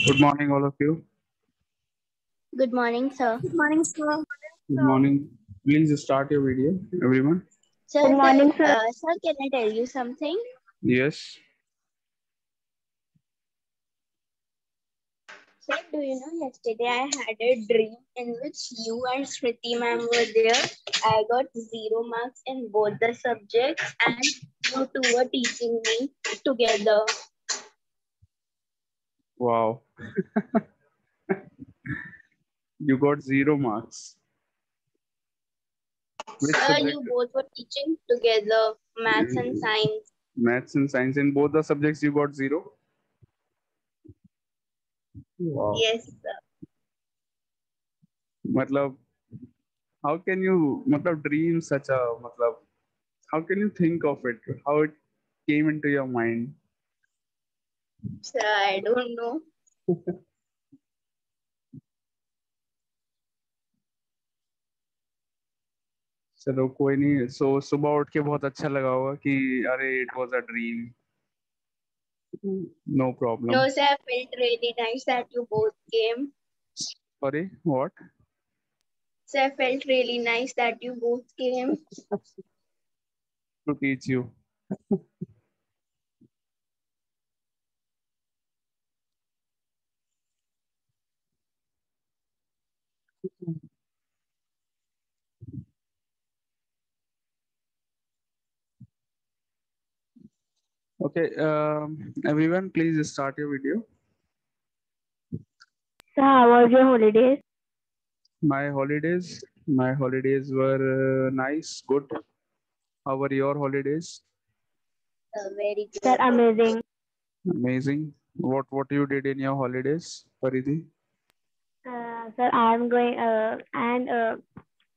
Good morning, all of you. Good morning, sir. Good morning, sir. Good morning. Please start your video, everyone. Sir, Good morning, sir. Sir, can I tell you something? Yes. Sir, do you know yesterday I had a dream in which you and Smriti ma'am were there. I got 0 marks in both the subjects and you two were teaching me together. Wow. You got 0 marks. Which Sir, subject? you both were teaching together, maths and science. Maths and science. In both the subjects, you got 0. Wow. Yes, sir. Matlab, how can you dream such a how can you think of it? How it came into your mind? Sir, I don't know. चलो कोई नहीं. So सुबह उठ के बहुत अच्छा लगा होगा कि अरे it was a dream. No problem. No, sir, I felt really nice that you both came. Sorry, what? Sir, I felt really nice that you both came. To teach you. Okay, everyone, please start your video. So how was your holidays? My holidays were nice, good. How were your holidays? Very good. Sir, amazing. Amazing. What you did in your holidays, Faridhi? Sir, I am going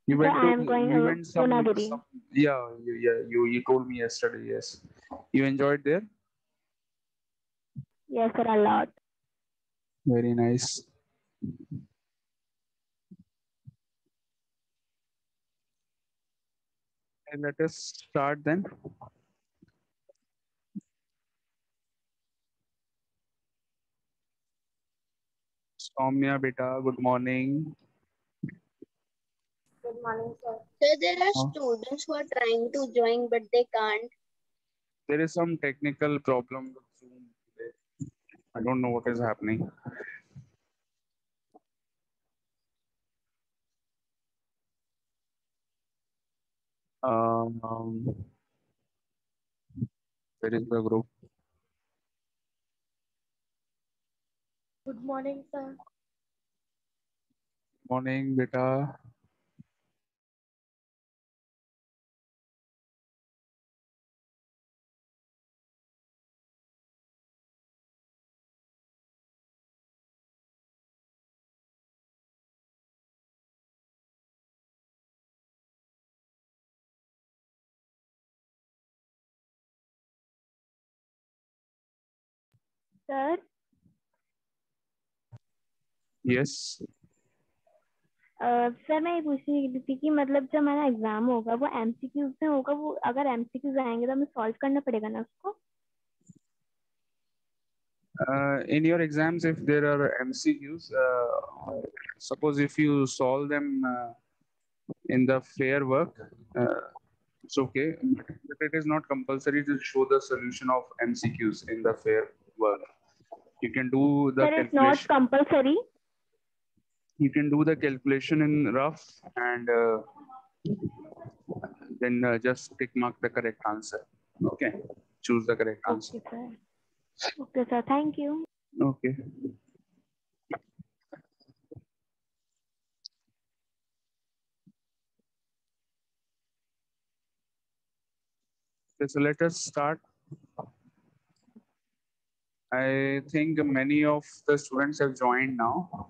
You sir, went I to am going you went Punagiri. you told me yesterday. Yes, you enjoyed there. Yes, sir, a lot. Very nice. And let us start then. Soumya beta, good morning. Good morning, sir. So there are Oh. students who are trying to join but they can't. There is some technical problem with Zoom today. I don't know what is happening. Where is the group? Good morning, sir. Morning, beta. Sir, Yes. Sir मैं ये पूछ रही थी कि मतलब जब हमारा exam होगा वो एमसीक्यूज में होगा, वो अगर एमसीक्यूज आएंगे तो हमें सॉल्व करना पड़ेगा ना उसको? In your exams, if there are MCQs, suppose if you solve them in the fair work, it's okay. But it is not compulsory to show the solution of MCQs in the fair work. You can do the Sir, it's not calculation. compulsory. You can do the calculation in rough and then just tick mark the correct answer. Okay, choose the correct answer. Okay, sir. Okay, sir. Thank you. Okay. Okay, so let us start. I think many of the students have joined now.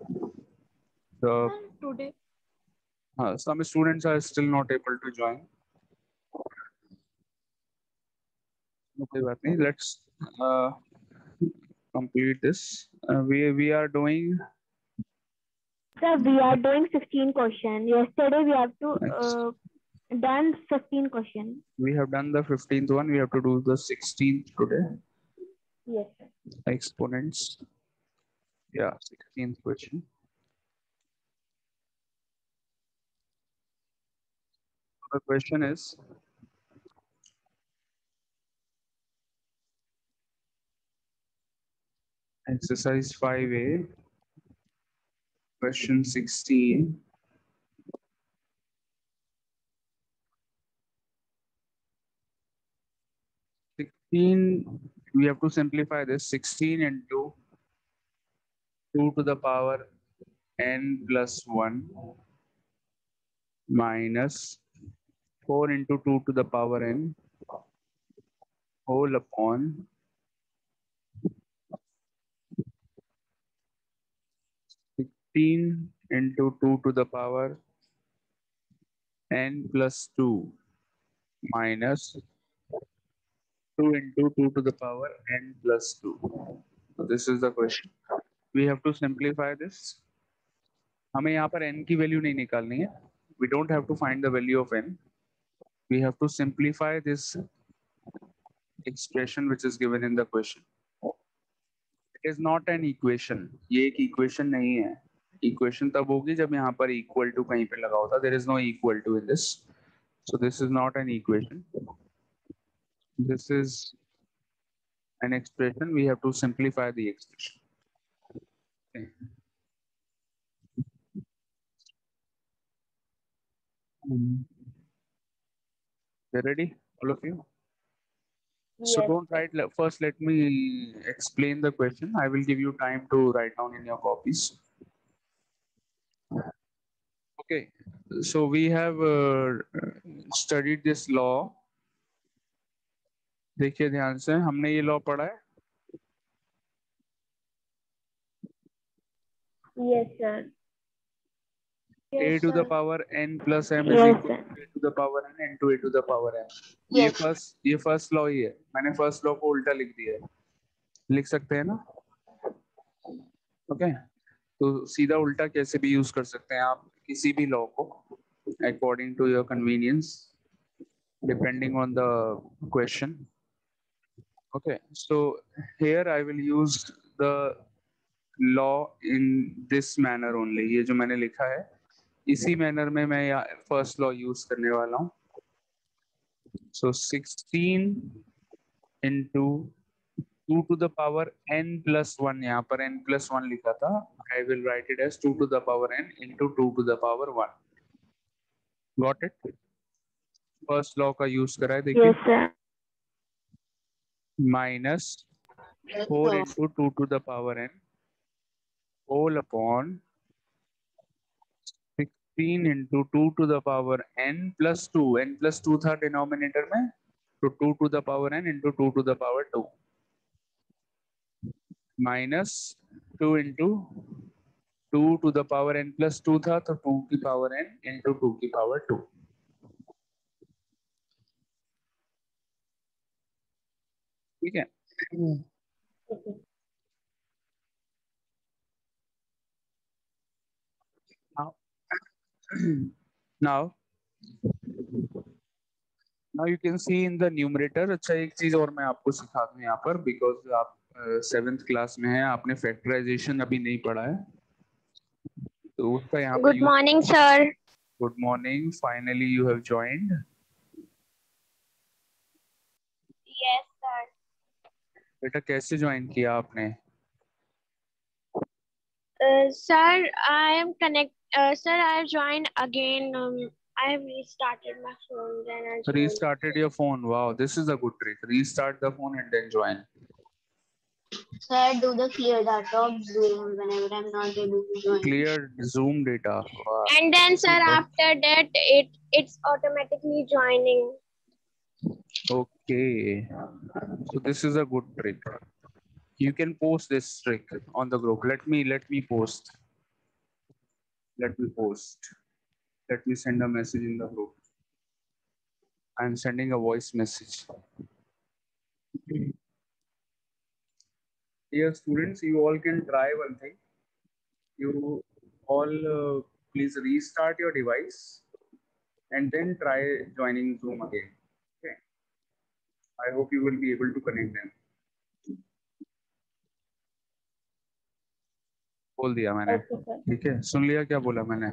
So Today. some students are still not able to join. Okay, Bhatni, let's complete this. We are doing. Sir, we are doing 16 questions. Yesterday we have to done 15 questions. We have done the 15th one. We have to do the 16th today. Yes, sir. Exponents. Yeah, 16th question. The question is, exercise 5A, question 16. We have to simplify this. 16 into 2 to the power n plus 1 minus 4 into 2 to the power n whole upon 16 into 2 to the power n plus 2 minus 2 into 2 to the power n plus 2. So this is the question. We have to simplify this. हमें यहाँ पर n की value नहीं निकालनी है. We don't have to find the value of n. We have to simplify this expression which is given in the question. It is not an equation. ये एक equation नहीं है. Equation तब होगी जब यहाँ पर equal to कहीं पे लगा होता. There is no equal to in this. So this is not an equation. This is an expression. We have to simplify the expression. Okay. You ready, all of you? So Yes. don't write. First, let me explain the question. I will give you time to write down in your copies. Okay. So we have studied this law. देखिए ध्यान से, हमने ये law पढ़ा है. Yes, sir. A Yes, to the sir. power n plus m is Yes, equal sir. to a to the power n into a to the power m. Yes. ये first law ही है. मैंने first law को उल्टा लिख दिया है. लिख सकते हैं ना? ओके. तो सीधा उल्टा कैसे भी यूज कर सकते हैं आप किसी भी लॉ को according to your convenience depending on the question. Okay, so here I will use the law in this manner only. ये जो मैंने लिखा है इसी मैनर में मैं फर्स्ट लॉ यूज करने वाला हूँ. So 16 into 2 to the power n plus 1, यहाँ पर n plus 1 लिखा था. I will write it as 2 to the power n into 2 to the power 1. Got it? First law का यूज करा है देखिए. Yes, sir. Minus 4 into 2 to the power n whole upon 16 into 2 to the power n plus 2. n plus 2 था denominator में, तो 2 to the power n into 2 to the power 2 minus 2 into 2 to the power n plus 2 था, तो 2 की power n into 2 की power 2. ठीक है. Now you can see in the numerator. अच्छा एक चीज और मैं आपको सिखा दूं यहाँ पर, बिकॉज आप 7th क्लास में हैं, आपने फैक्टराइजेशन अभी नहीं पढ़ा है, तो उसका यहाँ पर Good morning, sir. Good morning, finally you have joined. Yes, sir. बेटा कैसे ज्वाइन किया आपने? Sir, I am sir, I have joined again. I have restarted my phone. Then I joined. Restarted your phone. Wow, this is a good trick. Restart the phone and then join. Sir, I do the clear data of Zoom whenever I'm not able to join. Clear Zoom data. Wow. And then, sir, Super. after that, it's automatically joining. Okay. So this is a good trick. You can post this trick on the group. Let me post. Let me post. Let me send a message in the group. I'm sending a voice message. Dear students, you all can try one thing. You all please restart your device and then try joining Zoom again. Okay. I hope you will be able to connect them. बोल दिया मैंने, Okay, sir. ठीक है? सुन लिया क्या बोला मैंने?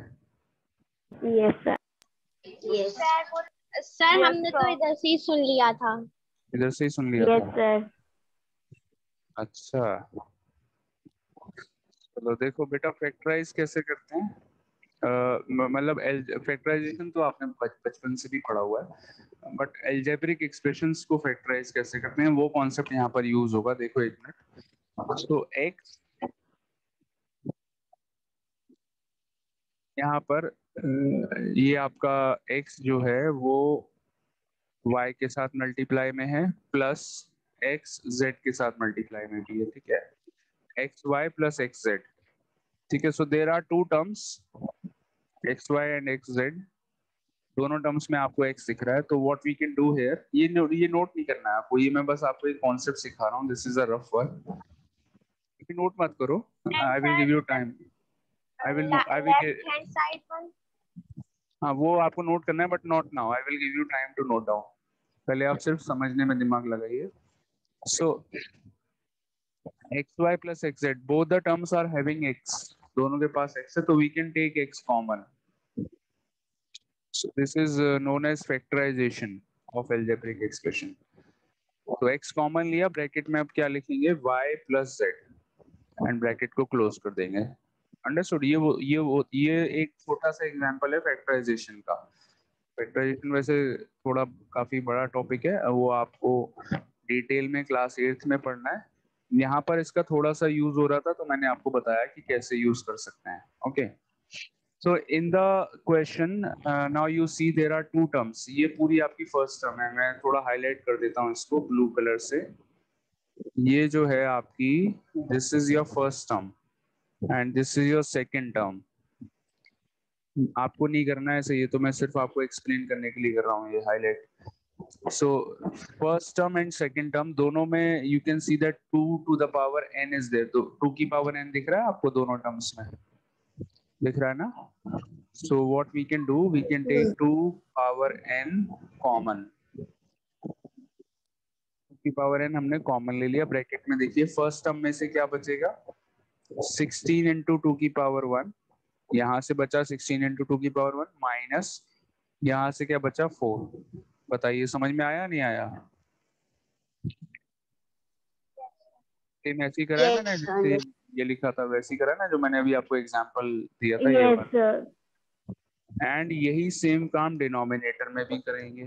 Yes, sir. Yes. Sir Yes, हमने तो sir. इधर से ही सुन लिया था। इधर से ही सुन लिया Yes, था? sir. अच्छा, चलो देखो बेटा, फैक्टराइज कैसे करते हैं? मतलब फैक्टराइजेशन तो आपने बचपन से भी पढ़ा हुआ है, बट एल्जेब्रिक एक्सप्रेशंस को फैक्टराइज कैसे करते हैं वो कॉन्सेप्ट यहाँ पर यूज होगा। देखो एक मिनट। तो एक्स यहाँ पर ये आपका एक्स जो है वो y के साथ मल्टीप्लाई में है, प्लस एक्स जेड के साथ मल्टीप्लाई में भी है, ठीक है? X Y plus X Z, ठीक है? So there are two terms, X Y and X Z. दोनों टर्म्स में आपको x दिख रहा है, तो what we can do here, ये नोट नहीं करना है आपको, ये मैं बस आपको एक कॉन्सेप्ट सिखा रहा हूँ। This is a rough work, note मत करो। And I will give sir, you time. I will left hand side one. हाँ, वो आपको नोट करना है, but not now. I will give you time to note down. पहले आप सिर्फ समझने में दिमाग लगाइए। So X Y plus X Z, both the terms are having x, दोनों के पास x है, तो we can take x common. So this is known as factorization of algebraic expression. तो x कॉमन लिया, ब्रैकेट में अब क्या लिखेंगे, y plus Z, and bracket को क्लोज कर देंगे। अंडरस्टूड? ये एक छोटा सा एग्जांपल है फैक्टराइजेशन का। फैक्टराइजेशन वैसे थोड़ा काफी बड़ा टॉपिक है, वो आपको डिटेल में क्लास 8th में पढ़ना है। यहाँ पर इसका थोड़ा सा यूज हो रहा था, तो मैंने आपको बताया कि कैसे यूज कर सकते हैं। Okay, so in the question now you see there are two terms. ये पूरी आपकी फर्स्ट टर्म है, मैं थोड़ा हाईलाइट कर देता हूँ इसको ब्लू कलर से। ये जो है आपकी, this is your first term and this is your second term. आपको नहीं करना है ऐसे, ये तो मैं सिर्फ आपको एक्सप्लेन करने के लिए कर रहा हूँ ये highlight. So first term and second term दोनों में you can see that 2 to the power n is there. तो 2 की पावर n दिख रहा है आपको दोनों टर्म्स में? दिख रहा है ना? So what we can do, we can take 2 power n common. 2 की पावर n हमने कॉमन ले लिया, ब्रैकेट में देखिए फर्स्ट टर्म में से क्या बचेगा, 16 इंटू 2 की पावर 1, यहाँ से बचा 16 इंटू 2 की पावर 1 माइनस यहाँ से क्या बचा 4। बताइए समझ में आया नहीं आया? सेम ऐसे ही करा है मैंने, Yes, जैसे understood. ये लिखा था वैसे ही करा है ना, जो मैंने अभी आपको एग्जांपल दिया था ये Yes, वाला। sir. एंड यही सेम काम डिनोमिनेटर में भी करेंगे।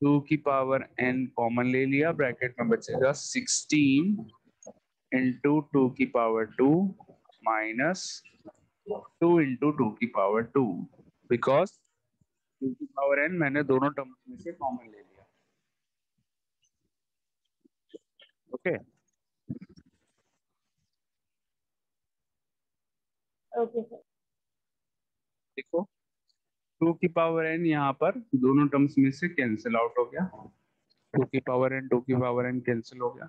2 की पावर n कॉमन ले लिया, ब्रैकेट में बचेगा 16 इंटू 2 की पावर 2 माइनस 2 इंटू 2 की पावर 2, बिकॉज 2 की पावर n मैंने दोनों टर्म्स में से कॉमन ले लिया। Okay, Okay, sir. देखो 2 की पावर n यहाँ पर दोनों टर्म्स में से कैंसिल आउट हो गया। 2 की पावर n 2 की पावर n कैंसिल हो गया,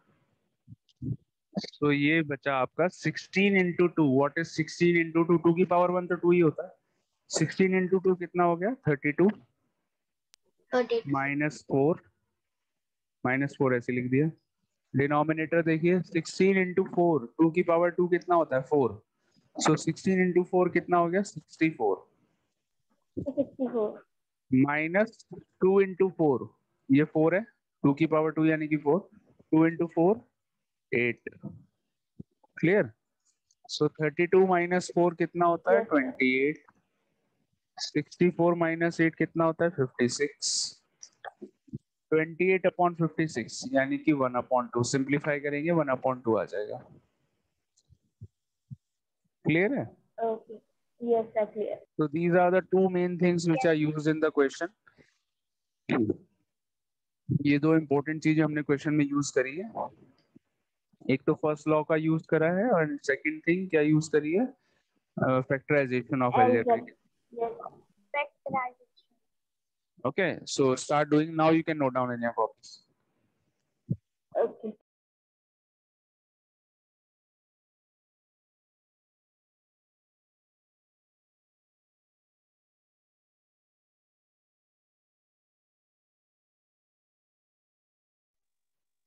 तो ये बचा आपका 16 इंटू 2। What is 16 into 2? 2 की पावर 1 तो 2 ही होता है। 16 इंटू 2 कितना हो गया, 32 Got it. माइनस फोर ऐसे लिख दिया। डिनोमिनेटर देखिए 16 इंटू 4, 2 की पावर 2 कितना होता है 4, सो 16 इंटू 4 कितना हो गया 64 64. माइनस 2 इंटू 4, ये 4 है, 2 की पावर 2 यानी कि 4, 2 इंटू 4 8। क्लियर? सो 32 माइनस 4 कितना होता है Yes, sir. 28। 64 माइनस 8 कितना होता है 56। 28 अपॉन 56 यानी कि 1 अपॉन 2, सिंप्लीफाई करेंगे 1 अपॉन 2 आ जाएगा। क्लियर है? Okay. Yes, sir. Clear. So these are the two main things which are used in the question. ये दो इंपॉर्टेंट चीजें हमने क्वेश्चन में यूज करी है। एक तो फर्स्ट लॉ का यूज करा है, और सेकंड थिंग क्या यूज करी है, factorization of Algebra. Algebraic. Yes. Factorization. Okay, so start doing now. You can note down in your copies. Okay.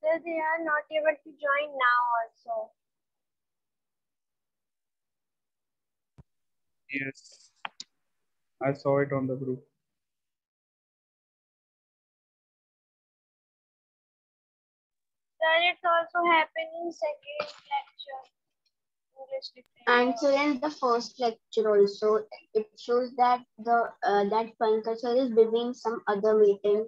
So they are not able to join now also. Yes, I saw it on the group. Sir, it's also happened in second lecture. English And so literature. in the first lecture also, it shows that that Pankaj sir is busy in some other meeting.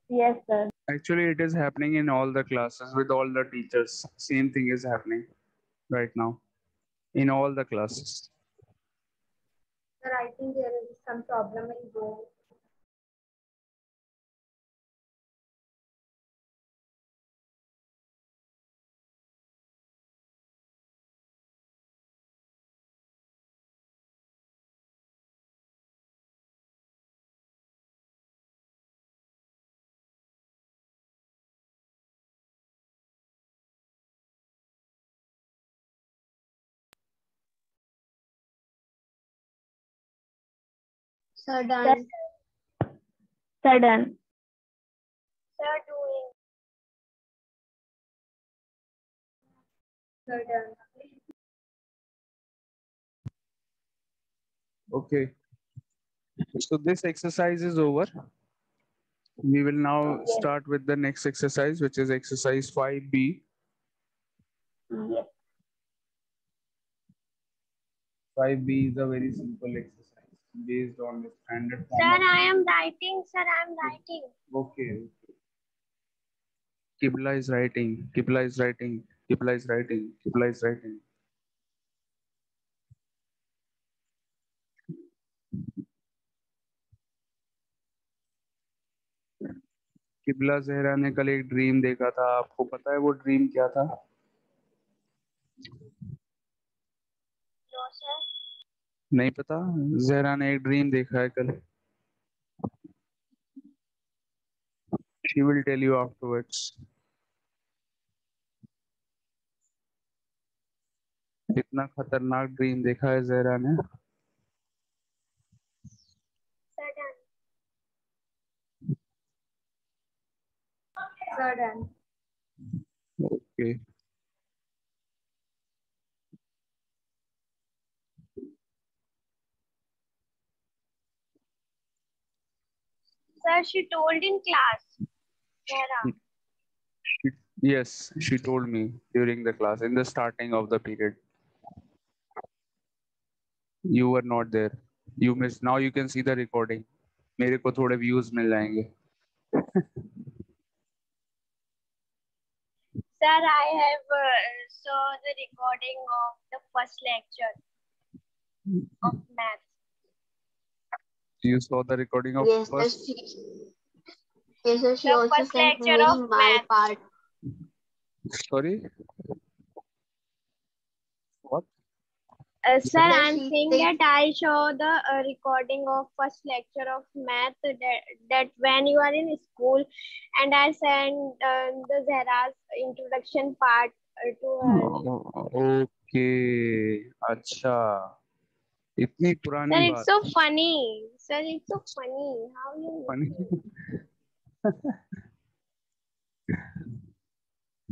Yes, sir. Actually, it is happening in all the classes with all the teachers. Same thing is happening right now in all the classes. Sir, I think there is some problem in Zoom. Sir done. Sir, done. Sir, doing. Sir, done. Okay. So this exercise is over. We will now start with the next exercise, which is exercise 5B. Yes. 5B is a very simple exercise based on the standard Sir, form of. I am writing. Sir, I am writing. Okay. Kibla is writing. Kibla is writing. Kibla is writing. Kibla is writing. किबला जहरा ने कल एक dream देखा था. आपको पता है वो ड्रीम क्या था? No, sir. नहीं पता. जहरा ने एक ड्रीम देखा है कल. She will tell you afterwards. इतना खतरनाक ड्रीम देखा है जहरा ने. Sir, done. Sir, done. Okay. Sir, she told in class. Sarah. Yes, she told me during the class in the starting of the period. You were not there. You missed. Now you can see the recording. मेरे को थोड़े views मिल जाएंगे. Sir, I have saw the recording of the first lecture of math. You saw the recording of Yes, sir. first. Yes, sir. She The also first sent lecture me of my math. part. Sorry. What? Sir, Sir, I'm she saying said- that I saw the recording of first lecture of math that when you are in school, and I sent the Zahra's introduction part to her. Okay. अच्छा. इतनी Sir, पुरानी it's बात. so funny. Sir, it's so funny. How you? Funny.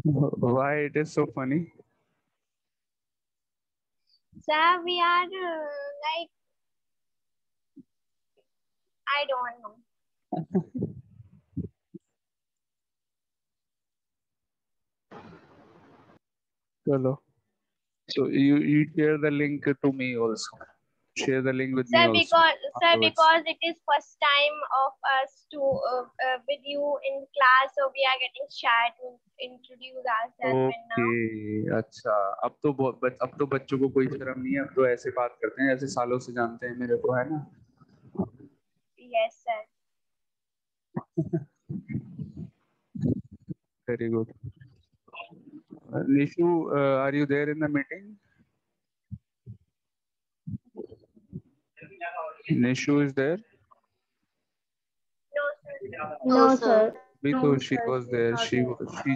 Why it is so funny? Sir, we are like I don't know. Chalo. So you share the link to me also. Share the link with me Sir, also. because it is first time of us to with you in class, so we are getting shy to introduce ourselves right now. Okay. अच्छा. अब तो बच्चों को कोई शर्म नहीं है. अब तो ऐसे बात करते हैं जैसे सालों से जानते हैं मेरे को, है ना? Yes, sir. Very good. Nishu, are you there in the meeting? Nishu is there. No, sir. No, sir. अभी तो she was there. She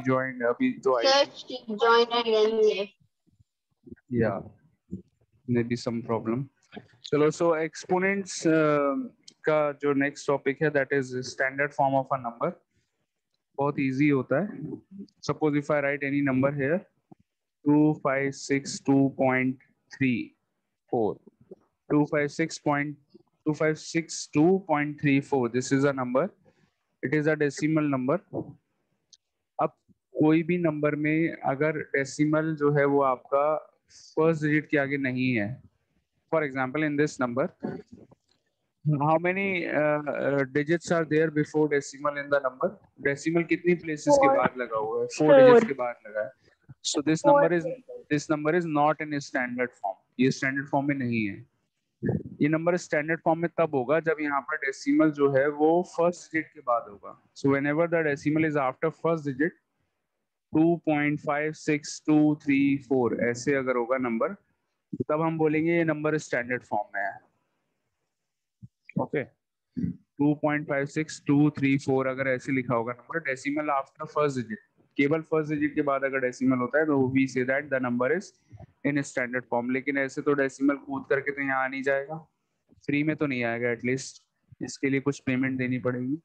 joined. अभी तो आई. Sir, she joined and then left. Yeah. Maybe some problem. चलो, so exponents का जो next topic है, that is standard form of a number. बहुत easy होता है. Suppose if I write any number here, 256.2.3. 2562.34. This is a number. It is a decimal number. अब कोई भी नंबर में अगर डेसिमल जो है वो आपका फर्स्ट डिजिट के आगे नहीं है, for example in this number, how many digits are there before decimal in the number? Decimal कितनी प्लेसेस के बाद लगा हुआ है? 4 डिजिट्स के बाद लगा है. So this number is not in standard form. ये स्टैंडर्ड फॉर्म में नहीं है. ये नंबर स्टैंडर्ड फॉर्म में तब होगा जब यहाँ पर डेसिमल जो है वो फर्स्ट डिजिट के बाद होगा. So whenever the decimal is after first digit 2.56234 ऐसे अगर होगा नंबर, तब हम बोलेंगे ये नंबर स्टैंडर्ड फॉर्म में है. ओके, 2.56234 अगर ऐसे लिखा होगा number, decimal after first digit, केवल फर्स्ट डिजिट के बाद अगर डेसिमल होता है तो we say that the number is in standard form. लेकिन ऐसे तो डेसिमल कूद करके तो यहाँ आ नहीं जाएगा, फ्री में तो नहीं आएगा, एटलीस्ट इसके लिए कुछ पेमेंट देनी पड़ेगी.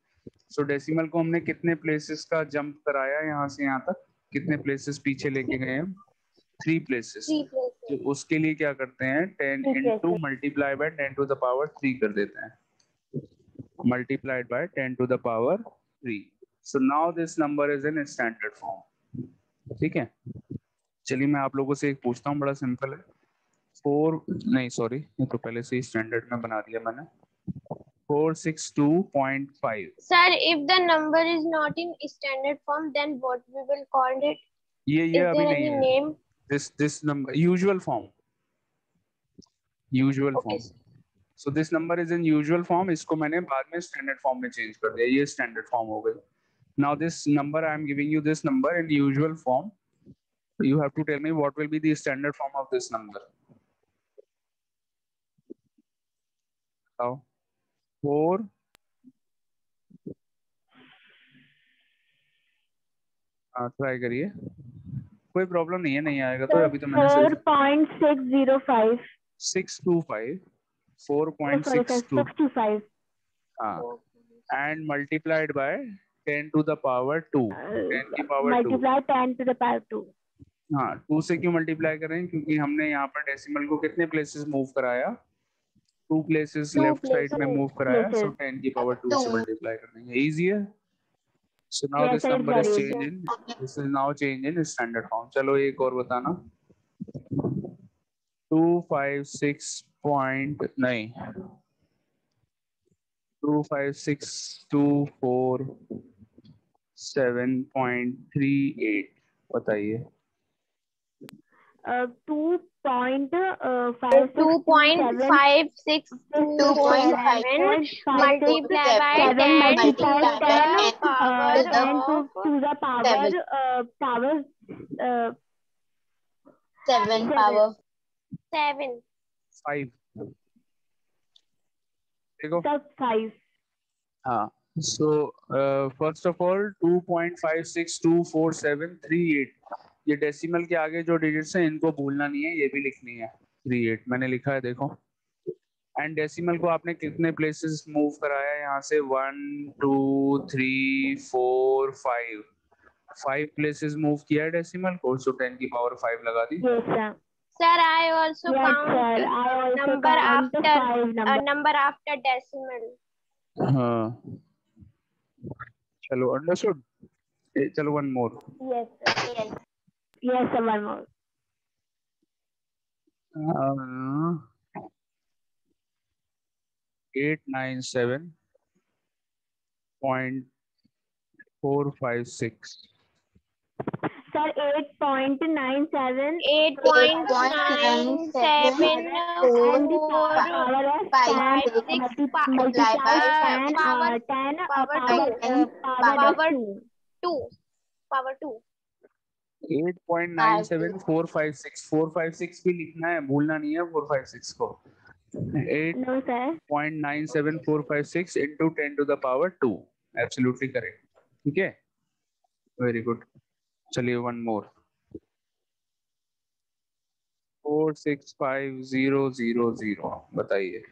सो डेसिमल को हमने कितने प्लेसेस का जंप कराया यहाँ से यहाँ तक, कितने प्लेसेस पीछे लेके गए हम? 3 प्लेसेस. तो उसके लिए क्या करते हैं, 10 into multiply by 10 to the power 3 कर देते हैं, multiplied by 10 to the power 3. So now this number is in standard form. ठीक है, चलिए मैं आप लोगों से एक पूछता हूँ, बड़ा सिंपल है. 4 नहीं सॉरी, ये तो पहले से ही स्टैंडर्ड में बना दिया मैंने. 462.5. Sir, if the number is not in standard form, then what we will call it? ये Is अभी there नहीं any है. name? This number usual form. Okay. So this number is in usual form. इसको मैंने बाद में standard form में change कर दिया, ये standard form हो गई. Now this number I am giving you this number in usual form. You have to tell me what will be the standard form of this number. How? 4. Try करिए, कोई problem नहीं है, नहीं आएगा तो अभी तो मैंने 4.605. 625. 4.625. हाँ, and multiplied by 10 to the power 2. 10 की power 2. Multiply 10 to the power 2. हाँ, 2 से क्यों मल्टीप्लाई कर रहे हैं? क्योंकि हमने यहाँ पर डेसिमल को कितने प्लेसेस मूव कराया? 2 प्लेसेस लेफ्ट साइड में मूव कराया. सो 10 की पावर 2 से मल्टीप्लाई कर देंगे. इजी है. So now this number is change in, this is now change in standard form. चलो एक और बताना. 256.7.38 बताइए. 2.5627 multiply by 10 to the power to the power 7 power 7. 5. देखो 5. हाँ. So first of all 2.5624738, ये डेसिमल के आगे जो डिजिट्स हैं इनको भूलना नहीं है, ये भी लिखनी है. 38 मैंने लिखा है, देखो. एंड डेसिमल को आपने कितने प्लेसेस मूव कराया यहाँ से? 1 2 3 4 5 प्लेसेस मूव किया है डेसिमल को. सो 10 की पावर 5 लगा दी. Sir, I also count number after decimal. हाँ, चलो अंडरस्टूड. चलो one more. Yes sir, one more. 897.456. Sir, 8.97. 8.97 power 2. 8.97456. 456 भी लिखना है, भूलना नहीं है 456 को. 8.97456 into 10 to the power 2. Absolutely correct. ठीक है, वेरी गुड. चलिए वन मोर. 465,000 बताइए.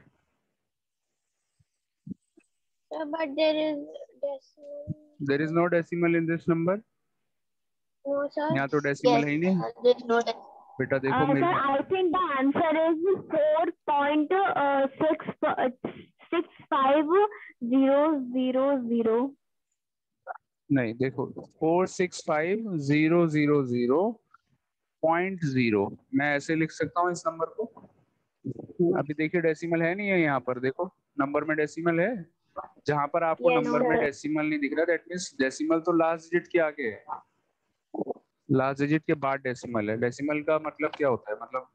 But there is decimal. There is no decimal in this number. No sir. यहाँ तो डेसिमल है ही नहीं. there is no बेटा देखो मेरे. Sir, I think the answer is 4 4.65000. नहीं देखो 465,000.0 मैं ऐसे लिख सकता हूँ इस नंबर को। अभी देखिए डेसिमल है नहीं है यहाँ पर, देखो नंबर में डेसिमल है। जहां पर आपको Yes, नंबर में sir. डेसिमल नहीं दिख रहा, दैट मीन्स डेसिमल तो लास्ट डिजिट के आगे है, लास्ट डिजिट के बाद डेसिमल है। डेसिमल का मतलब क्या होता है, मतलब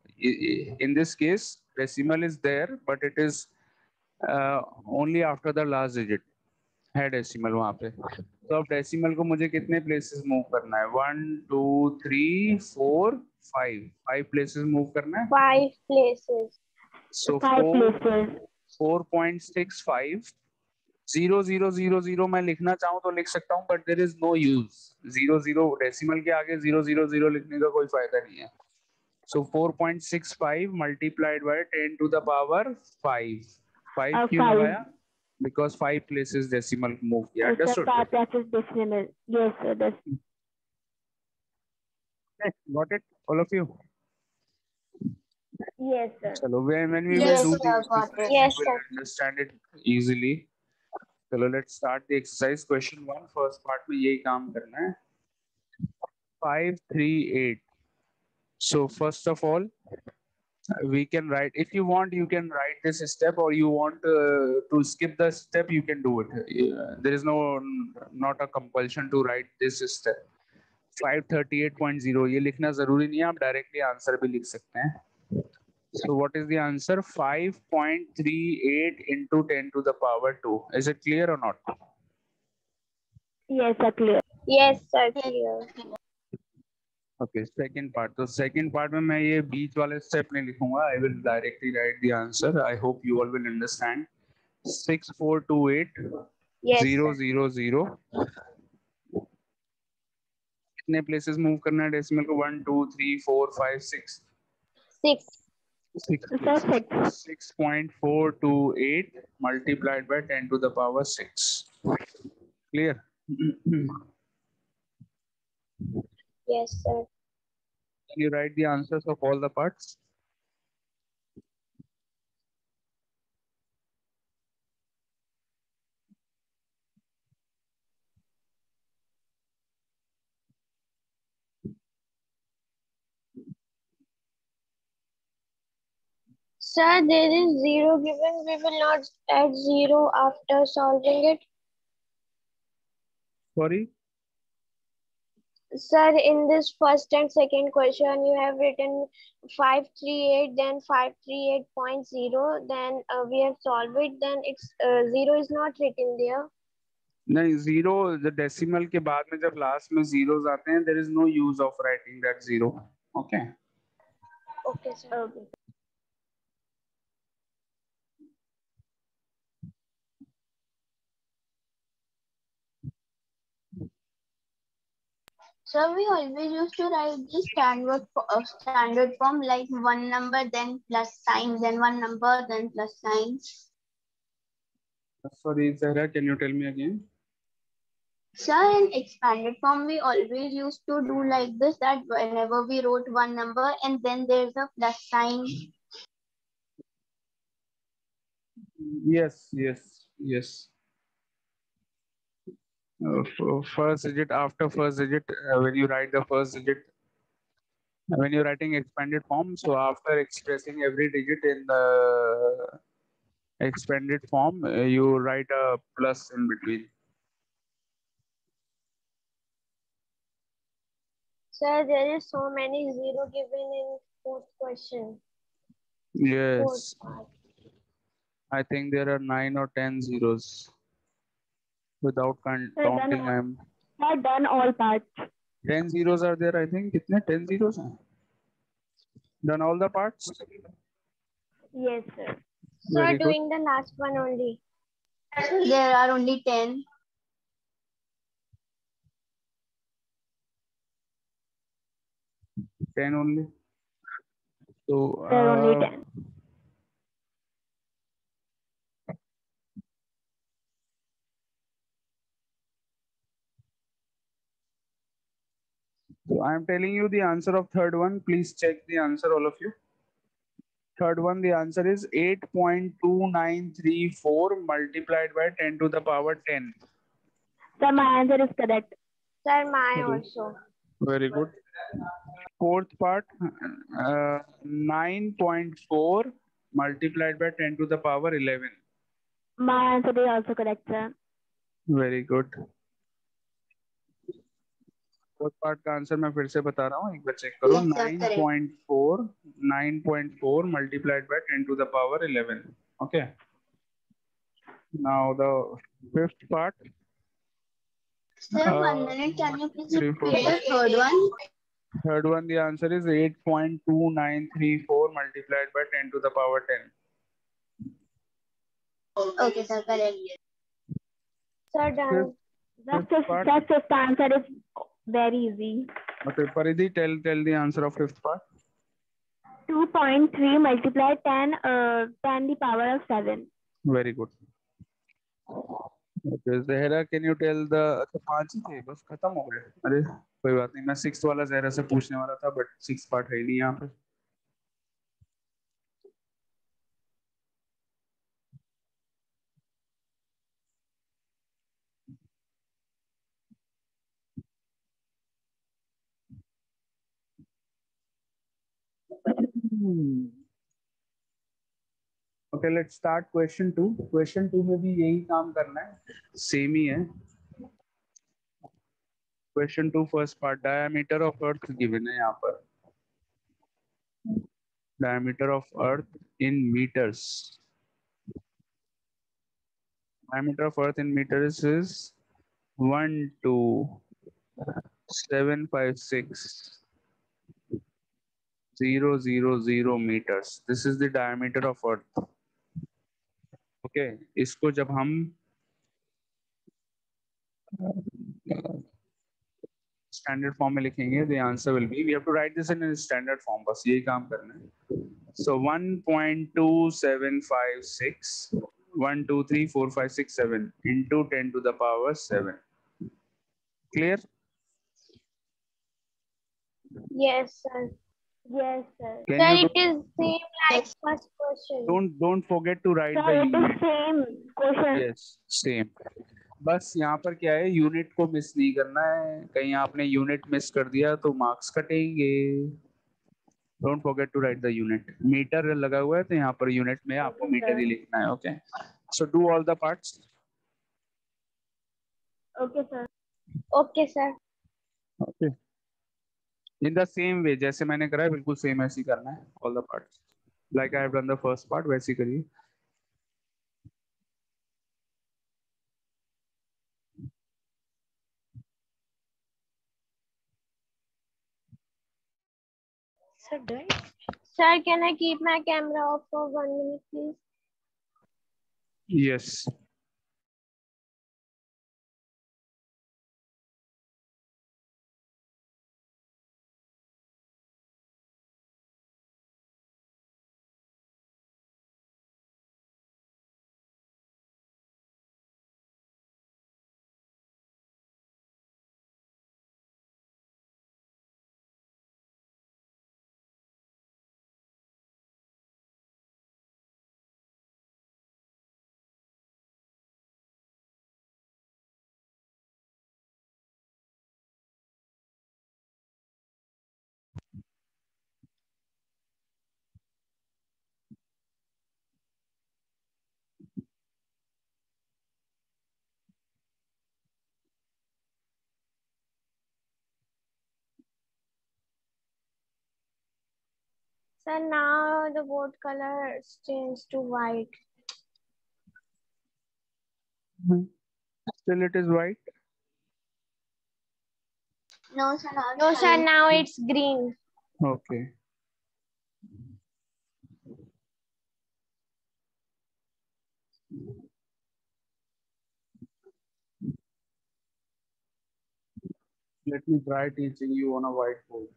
in this case decimal is there but it is only after the last digit है डेसिमल वहां पे। तो अब डेसिमल को मुझे कितने प्लेसेस मूव करना है, 1 2 3 4 5, 5 प्लेसेस मूव करना है। 5 places. सो 5 places. 4.65,000 मैं लिखना चाहूँ तो लिख सकता हूँ, but there is no use. 0 decimal के आगे 0 लिखने का कोई फायदा नहीं है। सो 4.65 multiplied by 10 to the power 5। 5 क्यों 5. लगाया, बिकॉज 5 प्लेसेस डेसिमल मूव किया। Yes, sir. Understood? 5 places decimal. Yes, sir. That's Got it, all of you? yes, sir. चलो when we will Yes, do the sir, got exercise it. you Yes, will sir. understand it easily. चलो let's start the exercise. Question 1 first part में यही काम करना है। 538. So first of all we can write, if you want you can write this step, or you want to skip the step you can do it. There is not a compulsion to write this step. 538.0 ये लिखना जरूरी नहीं है, आप directly answer भी लिख सकते हैं। So what is the answer? 5.38 into 10 to the power 2. Is it clear or not? Yes, sir. Clear. Yes, sir. Clear. Okay, second part. तो second part में मैं ये बीच वाले step नहीं लिखूंगा. I will directly write the answer. I hope you all will understand. 6428 Yes, 0 sir. 0 0. कितने places move करना है डेसिमल को? 1 2 3 4 5 6. 6. 6 Sir, places. 6. 6.428 multiplied by 10 to the power 6. Clear? Yes, sir. Can you write the answers of all the parts? Sir, there is 0 given. We will not add 0 after solving it. Sorry? Sir, in this first and second question, you have written 538, then 538.0, then we have solved it, then it's 0 is not written there. नहीं, zero decimal के बाद में जब last में zeros आते हैं, there is no use of writing that zero. Okay. Okay, sir. Okay. So we always used to write the standard form, like one number, then plus sign, then one number, then plus sign. Sorry, Zahra, can you tell me again? Sir, in expanded form, we always used to do like this, that whenever we wrote one number and then there's a plus sign. Yes, yes, yes. First digit, after first digit, when you write the first digit, when you're writing expanded form, so after expressing every digit in the expanded form, you write a plus in between. Sir, there is so many 0 given in fourth question. Yes, Fourth part. I think there are 9 or 10 zeros. Without counting, I'm Sir, done all parts. 10 zeros are there, I think. कितने 10 zeros हैं? Done all the parts? Yes, sir. Sir, Very good. doing the last one only. There are only 10. 10 only. So, There are only 10. so I'm telling you the answer of third one. Please check the answer, all of you. Third one, the answer is 8.2934 multiplied by 10 to the power 10. Sir, my answer is correct. Sir, my Okay. also. Very good. Fourth part, 9.4 multiplied by 10 to the power 11. My answer is also correct, sir. Very good. Fourth part का answer मैं फिर से बता रहा हूँ, एक बार check करो. Yes, sir, correct. 9.4 multiplied by 10 to the power 11. Okay. Now the fifth part. Sir, 1 minute. Can you please 3, 4, repeat the third one? Third one, the answer is 8.2934 multiplied by 10 to the power 10. Okay, sir, correct. Sir, done. The Fifth part. fifth answer is very easy. Okay, Paridhi, tell the answer of fifth part. 2.3 multiplied 10 the power of 7. Very good. Okay, Zahra, can you tell the? अच्छा 5 ही थे, बस खत्म हो गए. अरे कोई बात नहीं, मैं 6th वाला Zahra से पूछने वाला था, but 6th part है ही नहीं यहाँ पे. Okay, let's start question 2. Question 2 में भी यही काम करना है, सेम ही है. Question 2 first part, diameter of earth given है यहाँ पर. Diameter of earth in meters. Diameter of earth in meters is 12756,000 meters. This is the diameter of earth. Okay, इसको जब हम स्टैंडर्ड फॉर्म में लिखेंगे, the answer will be, we have to write this in a standard form, बस यही काम करना है. So 1.2756 1 2 3 4 5 6 7 into 10 to the power 7. Clear? Yes, sir. Yes, sir. Can Sir, you it is same like first question. don't forget to write Sir, the it is unit. same question. Yes, same. बस यहाँ पर क्या है, unit को miss नहीं करना है. कहीं आपने यूनिट मिस कर दिया तो मार्क्स कटेंगे. Don't forget to write the unit. Metre लगा हुआ है तो यहाँ पर यूनिट में आपको मीटर ही लिखना है. Okay, so do all the parts. Okay, sir. Okay, sir. Okay, in the same way जैसे मैंने करा है, बिल्कुल सेम ऐसे ही करना है. All the parts like I have done the first part, वैसे ही करिए. Sir, done. Sir, can I keep my camera off for 1 minute, please? Yes. Sir, now the board color changed to white. Still it is white. No, sir, not No, sir, showing. now it's green. Okay. Let me try teaching you on a whiteboard.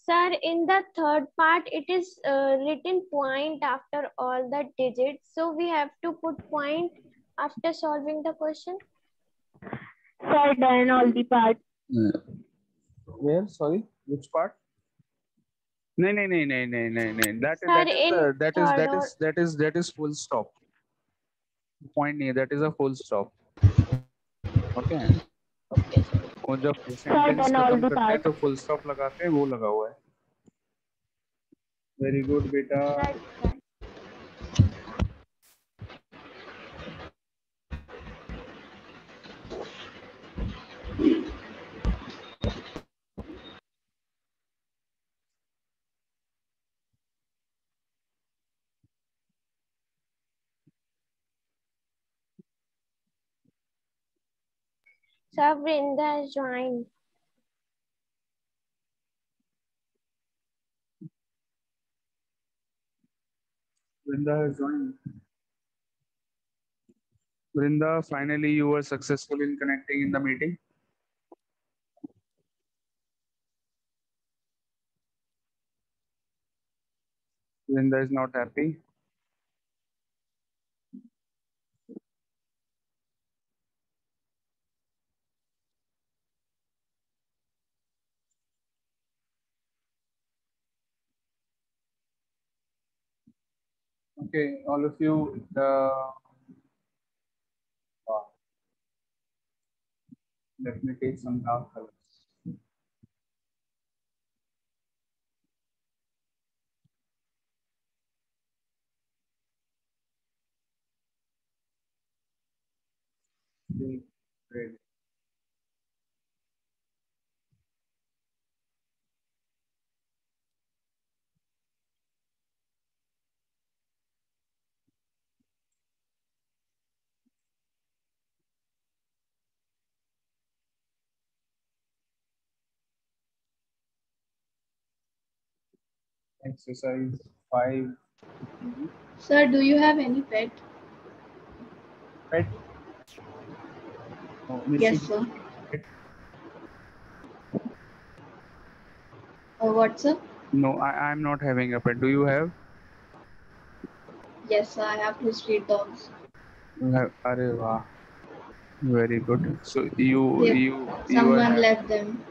Sir, in the third part, it is written point after all the digits. So we have to put point after solving the question. Sir, done all the parts. Where? Sorry, which part? नहीं नहीं नहीं नहीं नहीं नहीं नहीं Sir, in third or that is full stop. Point नहीं है, that is a full stop. Okay. और जब सेंटेंस and all खत्म the करते हैं parts. तो फुल स्टॉप लगाते हैं, वो लगा हुआ है. वेरी गुड बेटा. Sir, Vrinda has joined. Vrinda has joined. Vrinda, finally you were successful in connecting in the meeting. Vrinda is not happy. Okay, all of you. Let me take some dark colors. Great. Exercise 5. Sir, do you have any pet? Pet? Oh, Yes, sir. What, sir? No, I am not having a pet. Do you have? Yes, sir. I have 2 street dogs. You have. Arey wah. Very good. So you are Someone left them.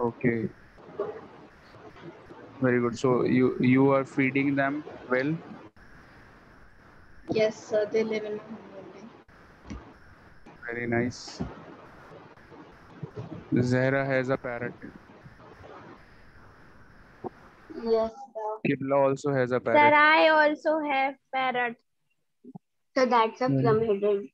okay. Very good. So you are feeding them well. Yes, sir. They live in my home only. Very nice. Zahra has a parrot. Yes, sir. Kibla also has a Sir, parrot. I also have parrot. So that's a plum-headed